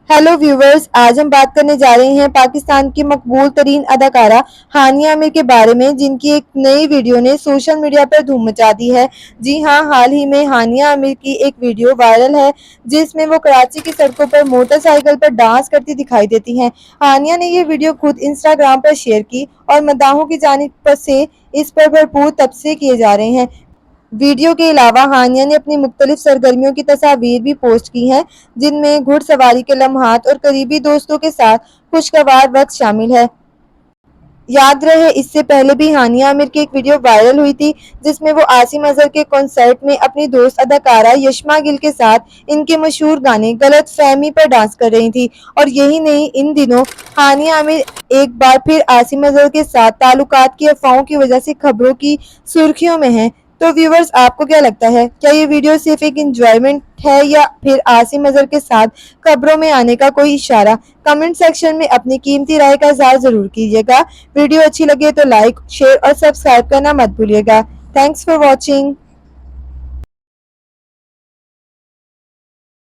Hello viewers, आज हम बात करने जा रहे हैं पाकिस्तान की मकबूल तरीन अदाकारा हानिया आमिर के बारे में, जिनकी एक नई वीडियो ने सोशल मीडिया पर धूम मचा दी है। जी हां, हाल ही में हानिया आमिर की एक वीडियो वायरल है जिसमें वो कराची की सड़कों पर मोटरसाइकिल पर डांस करती दिखाई देती हैं। हानिया ने ये वीडियो खुद इंस्टाग्राम पर शेयर की और मदाहों की जानिब से इस पर भरपूर तबसरे किए जा रहे हैं। वीडियो के अलावा हानिया ने अपनी मुख्तलिफ सरगर्मियों की तस्वीर भी पोस्ट की हैं, जिनमें घुड़सवारी के लम्हात और करीबी दोस्तों के साथ खुशगवार वक्त शामिल है। याद रहे, इससे पहले भी हानिया आमिर की एक वीडियो वायरल हुई थी जिसमें वो आसिम अजहर के कॉन्सर्ट में अपनी दोस्त अदाकारा यशमा गिल के साथ इनके मशहूर गाने गलत फहमी पर डांस कर रही थी। और यही नहीं, इन दिनों हानिया आमिर एक बार फिर आसिम अजहर के साथ ताल्लुकात की अफवाहों की वजह से खबरों की सुर्खियों में है। तो व्यूवर्स, आपको क्या लगता है, क्या ये वीडियो सिर्फ एक इंजॉयमेंट है या फिर आसिम अजहर के साथ खबरों में आने का कोई इशारा? कमेंट सेक्शन में अपनी कीमती राय का इज़हार ज़रूर कीजिएगा। वीडियो अच्छी लगे तो लाइक, शेयर और सब्सक्राइब करना मत भूलिएगा। Thanks for watching.